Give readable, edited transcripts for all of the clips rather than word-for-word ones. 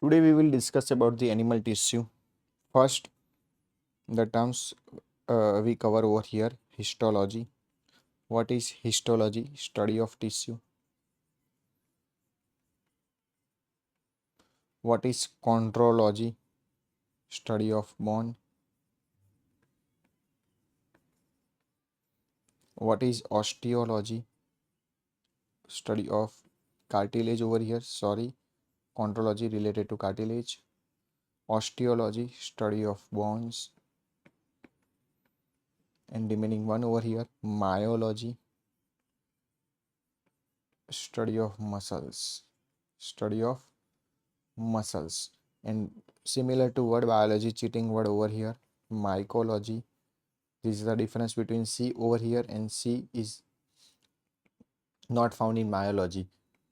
Today we will discuss about the animal tissue. First, the terms we cover over here: histology. What is histology? Study of tissue. What is chondrology? Study of bone. What is osteology? Study of cartilage over here. Sorry, chondrology related to cartilage. Osteology, study of bones. And remaining one over here, myology, study of muscles. Study of muscles. And similar to word biology, cheating word over here, mycology. This is the difference between C over here, and C is not found in myology.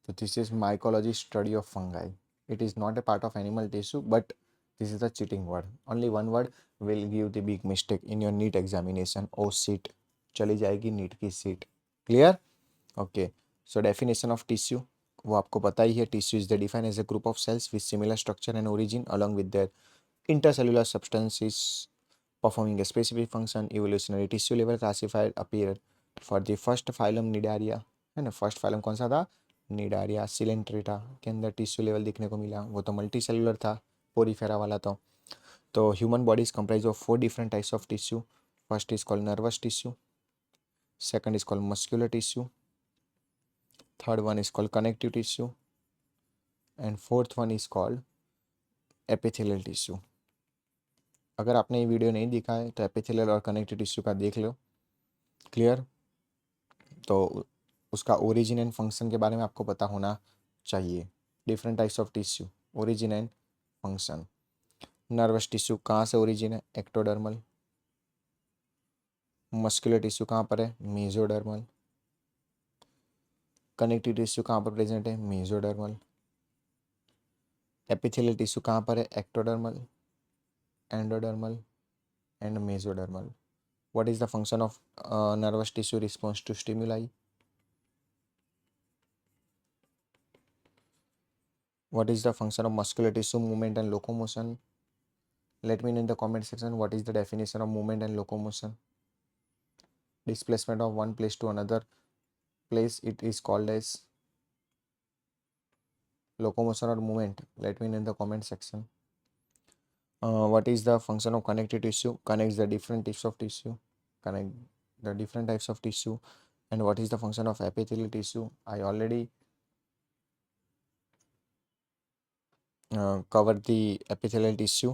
So this is mycology, study of fungi. It is not a part of animal tissue, but this is the cheating word. Only one word will give the big mistake in your NEET examination. Oh seat, चली जाएगी NEET की seat. Clear? Okay. So definition of tissue, वो आपको पता ही है. Tissue is defined as a group of cells with similar structure and origin along with their intercellular substances performing a specific function. Evolutionary tissue level classified appear for the first phylum Nidaria. है ना, first phylum कौन सा था? Cnidaria. Coelenterata के अंदर tissue level दिखने को मिला, वो तो मल्टी सेलुलर था, पोरीफेरा वाला. तो human body is comprise of 4 different types of tissue. First is called nervous tissue, second is called muscular tissue, third one is called connective tissue, and fourth one is called epithelial tissue. अगर आपने ये video नहीं देखा है तो epithelial और connective tissue का देख लो. क्लियर? तो उसका ओरिजिन एंड फंक्शन के बारे में आपको पता होना चाहिए. Different types of tissue, origin and function. Nervous tissue कहाँ से ओरिजिन है? एक्टोडर्मल. मस्कुलर टिश्यू कहाँ पर है? मेसोडर्मल. कनेक्टिव टिश्यू कहाँ पर प्रेजेंट है? मेसोडर्मल. एपिथेलियल टिश्यू कहाँ पर है? Ectodermal, endodermal and mesodermal. What is the function of nervous tissue response to stimuli? What is the function of muscular tissue? Movement and locomotion. Let me know in the comment section what is the definition of movement and locomotion. Displacement of one place to another place, it is called as locomotion or movement. Let me know in the comment section. What is the function of connective tissue? Connects the different types of tissue. Connect the different types of tissue. And what is the function of epithelial tissue? I already covered the epithelial tissue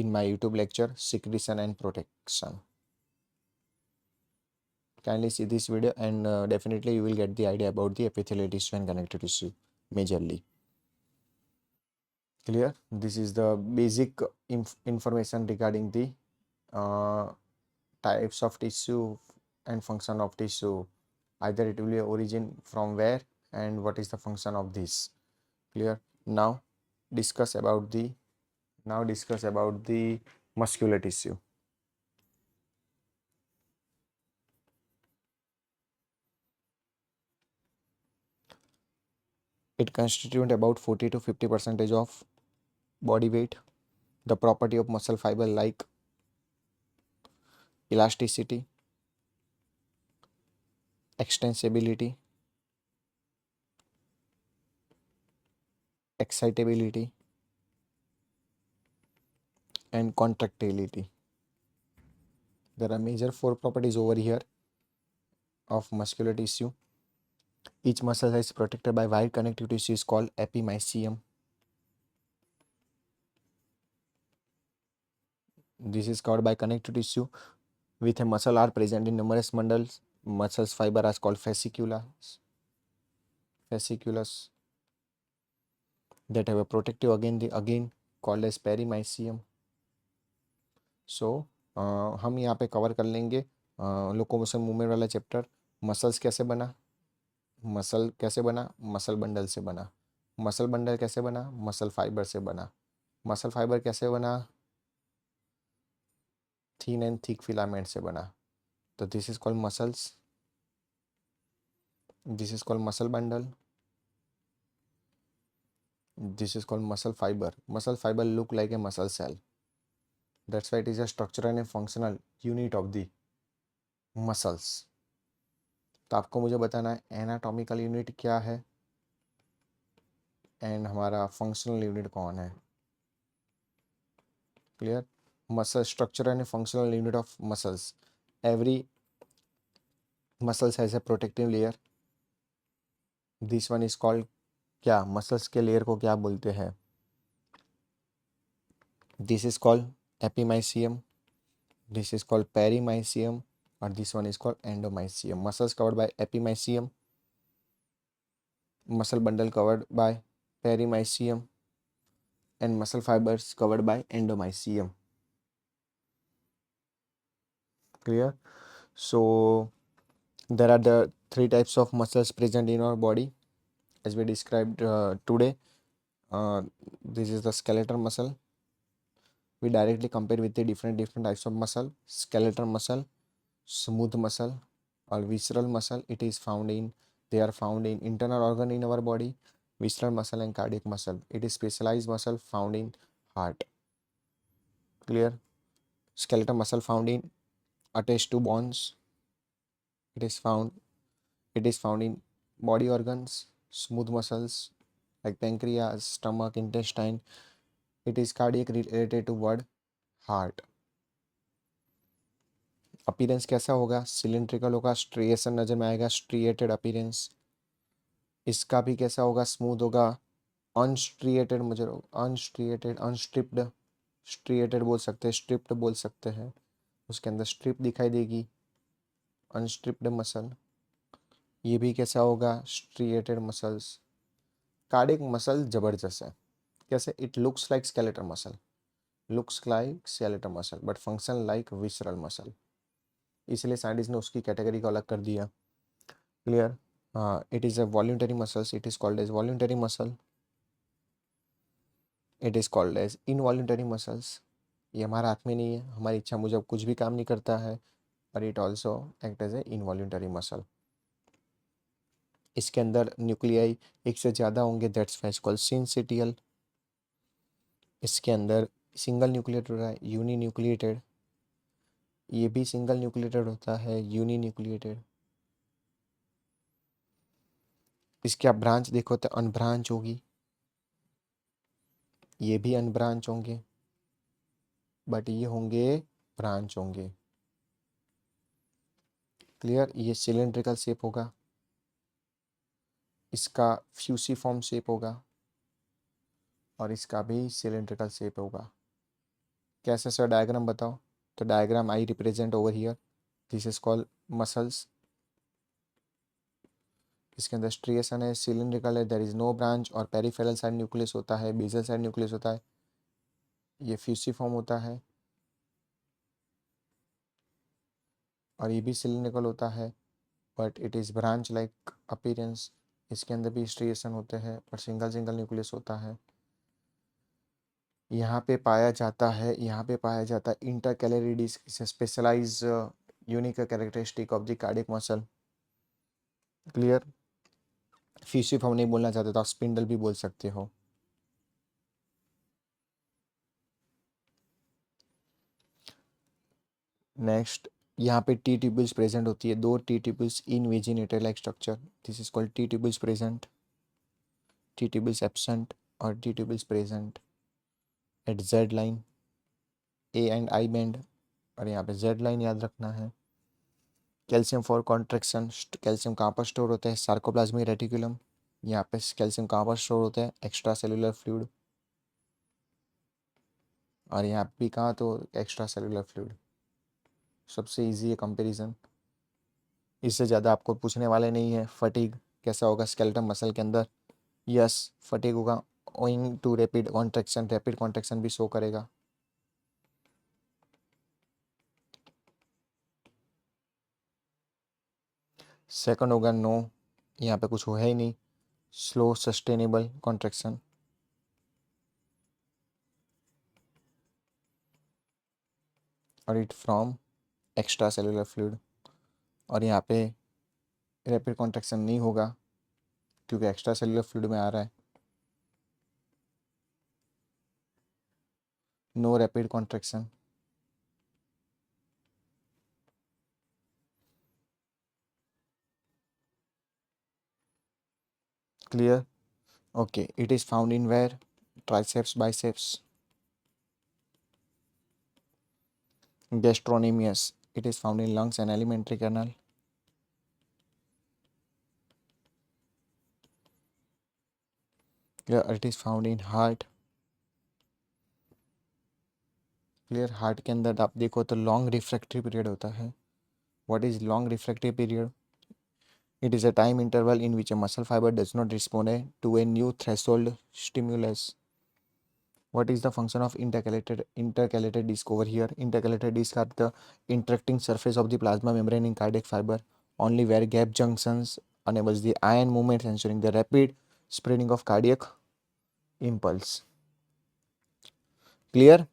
in my YouTube lecture, secretion and protection. Kindly see this video and definitely you will get the idea about the epithelial tissue and connective tissue majorly. Clear? This is the basic information regarding the uh, types of tissue and function of tissue. Either it will be origin from where and what is the function of this. Clear? Now discuss about the muscular tissue. It constitutes about 40 to 50% of body weight. The property of muscle fiber like elasticity, extensibility, excitability, and contractility. There are major 4 properties over here of muscular tissue. Each muscle is protected by wide connective tissue is called epimysium. This is covered by connective tissue with a muscle are present in numerous bundles. Muscles fiber are called fasciculus that have a protective again called as perimysium. So हम यहाँ पे cover कर लेंगे locomotion movement वाला chapter. Muscle कैसे बना? Muscle bundle से बना. मसल बंडल कैसे बना? मसल फाइबर से बना. मसल फाइबर कैसे बना? थिन एंड थिक फिलामेंट से बना. तो this is called muscles. This is called muscle bundle. This is called muscle fiber. Muscle fiber look like a muscle cell. That's why it is a structural and functional unit of the muscles. तो आपको मुझे बताना है anatomical unit क्या है and हमारा functional unit कौन है. Clear. Muscle structure and functional unit of muscles. Every muscles has a protective layer. This one is called क्या, मसल्स के लेयर को क्या बोलते हैं? This is called epimysium, this is called perimysium और this one is called endomysium. Muscles covered by epimysium, muscle bundle covered by perimysium and muscle fibers covered by endomysium. Clear. So there are the three types of muscles present in our body as we described today. This is the skeletal muscle. We directly compare with the different types of muscle. Skeletal muscle, smooth muscle or visceral muscle. They are found in internal organ in our body. Visceral muscle and cardiac muscle. It is specialized muscle found in heart. Clear. Skeletal muscle found in attached to bones. It is found in body organs. Smooth muscles like pancreas, stomach, intestine. It is cardiac related to word heart. Appearance कैसा होगा? Cylindrical होगा, striation नजर में आएगा, striated appearance. इसका भी कैसा होगा? स्मूथ होगा, अनस्ट्रिएटेड, मुझे अनस्ट्रिएटेड, अनस्ट्रिप्ड, स्ट्रिएटेड बोल सकते हैं, स्ट्रिप्ड बोल सकते हैं. उसके अंदर स्ट्रिप दिखाई देगी, अनस्ट्रिप्ड मसल. ये भी कैसा होगा? Striated muscles. कार्डियक मसल जबरदस्त है. कैसे? It looks like skeletal muscle, but function like visceral muscle. इसलिए साइंटिस्ट ने उसकी कैटेगरी को अलग कर दिया. Clear. It is a voluntary muscles. It is called as voluntary muscle. It is called as involuntary muscles. ये हमारे हाथ में नहीं है, हमारी इच्छा मुजब कुछ भी काम नहीं करता है. और it also act as a involuntary muscle. इसके अंदर न्यूक्लियाई एक से ज़्यादा होंगे, that's why it's called syncytial. इसके अंदर सिंगल न्यूक्लिएटेड होता है, यूनी न्यूक्लिएटेड. ये भी सिंगल न्यूक्लिएटेड होता है, यूनी न्यूक्लिएटेड. इसके आप ब्रांच देखो तो अनब्रांच होगी, ये भी अनब्रांच होंगे, बट ये होंगे ब्रांच होंगे. क्लियर. ये सिलेंड्रिकल शेप होगा, इसका फ्यूसीफॉर्म शेप होगा और इसका भी सिलेंड्रिकल शेप होगा. कैसे सर? डायग्राम बताओ. तो diagram I represent over here. This is called muscles. इसके अंदर स्ट्रिएशन है, सिलिंड्रिकल है, देयर इज नो ब्रांच. और पेरिफेरल साइड न्यूक्लियस होता है, बेसल साइड न्यूक्लियस होता है. ये फ्यूसीफॉर्म होता है और ये भी सिलिंड्रिकल होता है, but it is branch like appearance. इसके अंदर भी स्ट्रिएशन होते हैं पर सिंगल न्यूक्लियस होता है. यहाँ पे पाया जाता है intercalated discs. Specialise unique characteristic of the cardiac muscle. Clear. Fusiform नहीं बोलना चाहते तो आप स्पिंडल भी बोल सकते हो. नेक्स्ट, यहाँ पे टी ट्यूब्यूल्स प्रेजेंट होती है, 2 T tubules invaginated like structure. This is called T tubules present, T tubules absent और T tubules present at Z line, A and I band. और यहाँ पे जेड लाइन याद रखना है. Calcium for contraction. कैल्शियम कहाँ पर store होता है? Sarcoplasmic reticulum. यहाँ पे कैल्शियम कहाँ पर स्टोर होता है? Extra cellular fluid. और यहाँ भी कहाँ? तो एक्स्ट्रा सेलुलर फ्लूइड. सबसे इजी है कंपैरिजन, इससे ज़्यादा आपको पूछने वाले नहीं है. फटीग कैसा होगा स्केलेटल मसल के अंदर? यस, फटीग होगा ओइंग टू रैपिड कॉन्ट्रैक्शन भी शो करेगा. सेकंड होगा नो, यहाँ पे कुछ हो है ही नहीं, स्लो सस्टेनेबल कॉन्ट्रैक्शन. और it from extra cellular fluid. और यहाँ पे रैपिड कॉन्ट्रैक्शन नहीं होगा क्योंकि एक्स्ट्रा सेलुलर फ्लूइड में आ रहा है. no rapid contraction. Clear? Okay, it is found in where? Triceps, biceps. Gastrocnemius, it is found in lungs and alimentary canal. Clear? It is found in heart. Clear? Heart के अंदर आप देखो तो long refractory period होता है. What is long refractory period? It is a time interval in which a muscle fiber does not respond to a new threshold stimulus. What is the function of intercalated disc over here? Intercalated disc are the interacting surface of the plasma membrane in cardiac fiber, only where gap junctions enables the ion movement, ensuring the rapid spreading of cardiac impulse. Clear?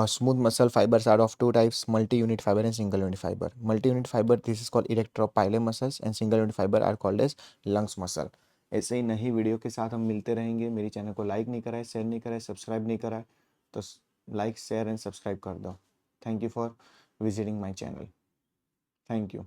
Smooth muscle fibers are of two types: multi-unit fiber and single-unit fiber. Multi-unit fiber, this is called erector of pili muscles, and single-unit fiber are called as lungs muscle. ऐसे ही नई video के साथ हम मिलते रहेंगे. मेरी channel को like नहीं करा है, शेयर नहीं करा है, सब्सक्राइब नहीं करा है तो लाइक, शेयर एंड सब्सक्राइब कर दो. Thank you for visiting my channel. Thank you.